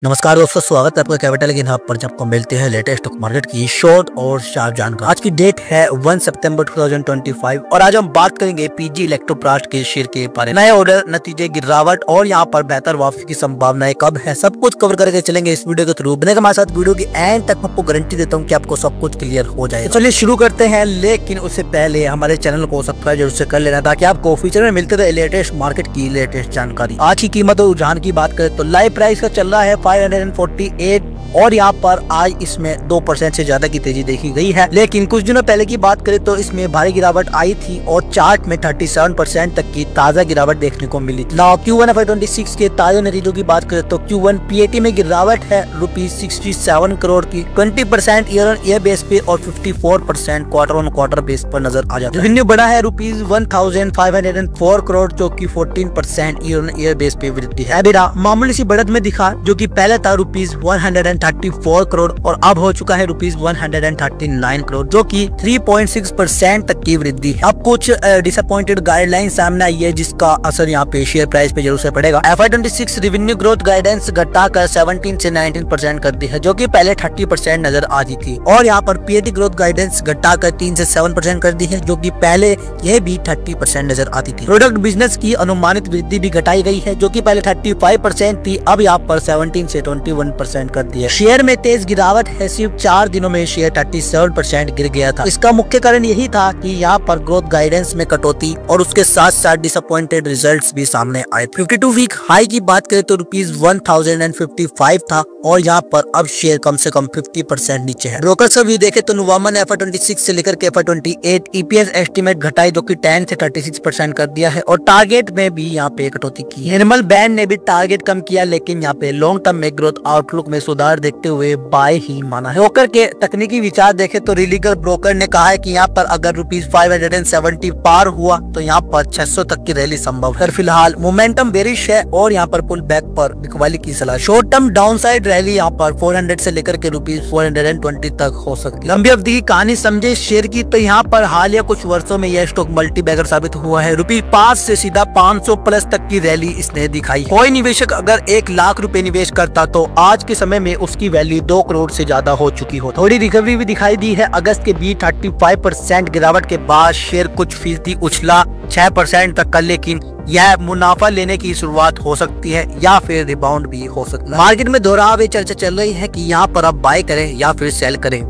नमस्कार दोस्तों, स्वागत है आपका कैपिटल गेन हब पर, जब आपको मिलते हैं लेटेस्ट स्टॉक मार्केट की शॉर्ट और शार्प जानकारी। आज की डेट है 1 सितंबर 2025 और आज हम बात करेंगे पीजी इलेक्ट्रोप्लास्ट के शेयर के बारे में। नए ऑर्डर, नतीजे, गिरावट और यहाँ पर बेहतर वापसी की संभावनाएं कब है, सब कुछ कवर करके चलेंगे इस वीडियो के थ्रू। बने हमारे साथ वीडियो की एंड तक, आपको गारंटी देता हूँ कि आपको सब कुछ क्लियर हो जाएगा। चलिए शुरू करते हैं, लेकिन उससे पहले हमारे चैनल को सब्सक्राइब जरूर से कर लेना ताकि आपको फ्यूचर में मिलते रहे लेटेस्ट मार्केट की लेटेस्ट जानकारी। आज की कीमत और रुझान की बात करें तो लाइव प्राइस का चल रहा है 548 और यहाँ पर आज इसमें 2% से ज्यादा की तेजी देखी गई है। लेकिन कुछ दिनों पहले की बात करें तो इसमें भारी गिरावट आई थी और चार्ट में 37% तक की ताजा गिरावट देखने को मिली थी। नाउ Q1 FY26 के ताजा नतीजों की बात करें तो Q1 PAT में गिरावट है ₹67 करोड़ की, 20% ईयर ऑन ईयर बेस पे और 54% क्वार्टर ऑन क्वार्टर बेस पर नजर आ जाता है। रेवेन्यू बढ़ा है ₹1504 करोड़, जो की 14% ईयर ऑन ईयर बेस पे वृद्धि है। EBITDA मामूली सी बढ़त में दिखा, जो की पहले था ₹134 करोड़ और अब हो चुका है ₹139 करोड़, जो कि 3.6% तक की वृद्धि है। अब कुछ डिसअपॉइंटेड गाइडलाइन सामने आई है, जिसका असर यहाँ पे शेयर प्राइस पे जरूर से पड़ेगा। FY26 रेवेन्यू ग्रोथ गाइडेंस घटाकर 17 से 19% कर दी है, जो कि पहले 30% नजर आती थी। और यहाँ पर PAT ग्रोथ गाइडेंस घटाकर 3 से 7% कर दी है, जो कि पहले यह भी 30% नजर आती थी। प्रोडक्ट बिजनेस की अनुमानित वृद्धि भी घटाई गई है, जो कि पहले 35% थी, अब यहाँ पर 17 से 21% कर दिया। शेयर में तेज गिरावट है, सिर्फ 4 दिनों में शेयर 37% गिर गया था। इसका मुख्य कारण यही था कि यहाँ पर ग्रोथ गाइडेंस में कटौती और उसके साथ साथ डिसअपॉइंटेड रिजल्ट्स भी सामने आए। 52 वीक हाई की बात करें तो ₹1055 था और यहाँ पर अब शेयर कम से कम 50% नीचे है। ब्रोकर का व्यू देखे तो नुवामा ने FY26 से लेकर के FY28 EPS एस्टीमेट घटाई, जो कि 10 से 36% कर दिया है और टारगेट में भी यहाँ पे कटौती की है। निर्मल बैंड ने भी टारगेट कम किया, लेकिन यहाँ पे लॉन्ग टर्म में ग्रोथ आउटलुक में सुधार देखते हुए बाय ही माना है। ब्रोकर के तकनीकी विचार देखे तो रिलीगल ब्रोकर ने कहा है कि यहाँ पर अगर ₹570 पार हुआ तो यहाँ पर 600 तक की रैली संभव है। फिलहाल मोमेंटम बेरिश है और यहाँ पर पुल बैक पर बिकवाली की सलाह। Short term down side rally यहाँ पर 400 से लेकर के ₹420 तक हो सकती है। लंबी अवधि की कहानी समझे शेयर की तो यहाँ पर हालिया कुछ वर्षों में यह स्टॉक मल्टी बैगर साबित हुआ है। ₹5 से सीधा 500 प्लस तक की रैली इसने दिखाई। कोई निवेशक अगर 1 लाख रुपए निवेश करता तो आज के समय में उसकी वैल्यू 2 करोड़ से ज्यादा हो चुकी हो। थोड़ी रिकवरी भी दिखाई दी है। अगस्त के बीच 35% गिरावट के बाद शेयर कुछ फीसदी उछला 6% तक का, लेकिन यह मुनाफा लेने की शुरुआत हो सकती है या फिर रिबाउंड भी हो सकता है। मार्केट में दोहराव चर्चा चल रही है कि यहाँ पर आप बाय करें या फिर सेल करें।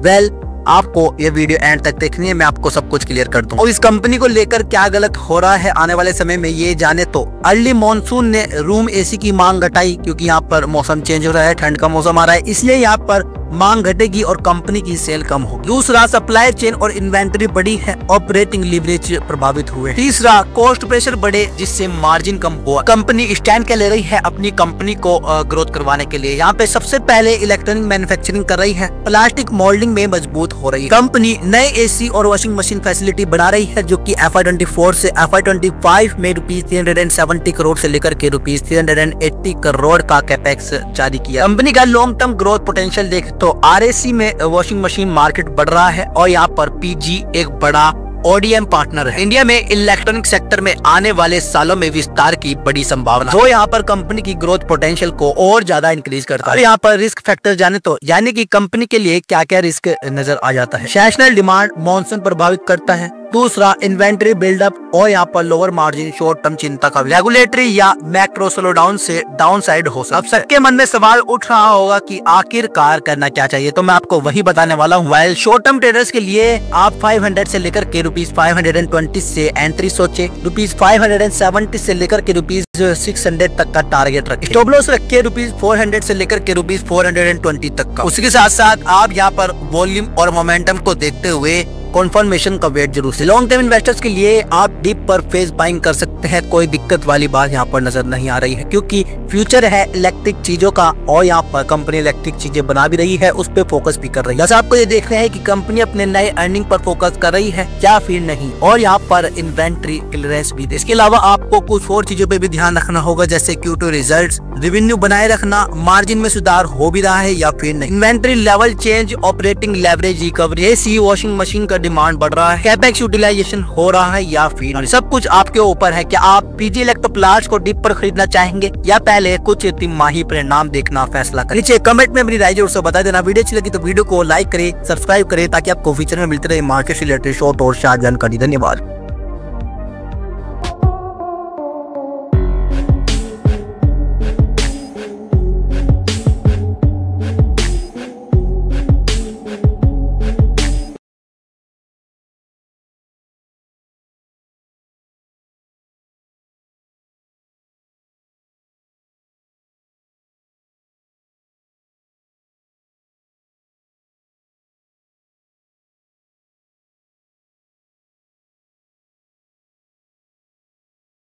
आपको ये वीडियो एंड तक देखनी है, मैं आपको सब कुछ क्लियर कर दूं। और इस कंपनी को लेकर क्या गलत हो रहा है आने वाले समय में ये जाने तो अर्ली मॉनसून ने रूम एसी की मांग घटाई, क्योंकि यहाँ पर मौसम चेंज हो रहा है, ठंड का मौसम आ रहा है, इसलिए यहाँ पर मांग घटेगी और कंपनी की सेल कम होगी। दूसरा, सप्लाई चेन और इन्वेंटरी बढ़ी है, ऑपरेटिंग लीवरेज प्रभावित हुए। तीसरा, कॉस्ट प्रेशर बढ़े जिससे मार्जिन कम हुआ। कंपनी स्टैंड क्या ले रही है अपनी कंपनी को ग्रोथ करवाने के लिए। यहाँ पे सबसे पहले इलेक्ट्रॉनिक मैन्युफैक्चरिंग कर रही है, प्लास्टिक मोल्डिंग में मजबूत हो रही है। कंपनी नए एसी और वॉशिंग मशीन फैसिलिटी बढ़ा रही है, जो कि FY24 से FY25 में ₹370 करोड़ से लेकर के ₹380 करोड़ का कैपेक्स जारी किया। कंपनी का लॉन्ग टर्म ग्रोथ पोटेंशियल देख तो RAC में वॉशिंग मशीन मार्केट बढ़ रहा है और यहाँ पर PG एक बड़ा ODM पार्टनर है। इंडिया में इलेक्ट्रॉनिक सेक्टर में आने वाले सालों में विस्तार की बड़ी संभावना, जो यहाँ पर कंपनी की ग्रोथ पोटेंशियल को और ज्यादा इंक्रीज करता है। यहाँ पर रिस्क फैक्टर जाने तो, यानी कि कंपनी के लिए क्या क्या रिस्क नजर आ जाता है। सेशनल डिमांड मानसून प्रभावित करता है। दूसरा, इन्वेंटरी बिल्डअप और यहाँ पर लोअर मार्जिन शॉर्ट टर्म चिंता का। रेगुलेटरी या मैक्रो स्लो डाउन से डाउन साइड हो सकता है। अब सबके मन में सवाल उठ रहा होगा कि आखिरकार करना क्या चाहिए, तो मैं आपको वही बताने वाला हूँ। वाइल शॉर्ट टर्म ट्रेडर्स के लिए आप 500 से लेकर के ₹520 से एंट्री सोचे, ₹570 से लेकर के ₹600 तक का टारगेट रखें। स्टॉप लॉस रखिए ₹400 से लेकर के ₹420 तक का। उसके साथ साथ आप यहाँ पर वॉल्यूम और मोमेंटम को देखते हुए कॉन्फर्मेशन का वेट जरूर से। लॉन्ग टर्म इन्वेस्टर्स के लिए आप डीप पर फेस बाइंग कर सकते हैं, कोई दिक्कत वाली बात यहाँ पर नजर नहीं आ रही है, क्योंकि फ्यूचर है इलेक्ट्रिक चीजों का और यहाँ पर कंपनी इलेक्ट्रिक चीजें बना भी रही है, उस पर फोकस भी कर रही है। बस आपको ये देखना है कि कंपनी अपने नए अर्निंग पर फोकस कर रही है या फिर नहीं, और यहाँ पर इन्वेंट्री क्लियरेंस भी। इसके अलावा आपको कुछ और चीजों पे भी ध्यान रखना होगा, जैसे Q2 रिजल्ट्स, रेवेन्यू बनाए रखना, मार्जिन में सुधार हो भी रहा है या फिर नहीं, inventory level change, operating leverage recovery, AC washing machine demand बढ़ रहा है, कैपेक्स यूटिलाइजेशन हो रहा है या फिर सब कुछ आपके ऊपर है। क्या आप पीजी इलेक्ट्रोप्लास्ट को डिप पर खरीदना चाहेंगे या पहले कुछ तिमाही परिणाम देखना फैसला करें? नीचे कमेंट में अपनी राय जरूर से बता देना। वीडियो अच्छी लगी तो वीडियो को लाइक करें, सब्सक्राइब करें ताकि आपको फ्यूचर में मिलते रहे मार्केट से रिलेटेड शॉर्ट और शार्ट जानकारी। धन्यवाद।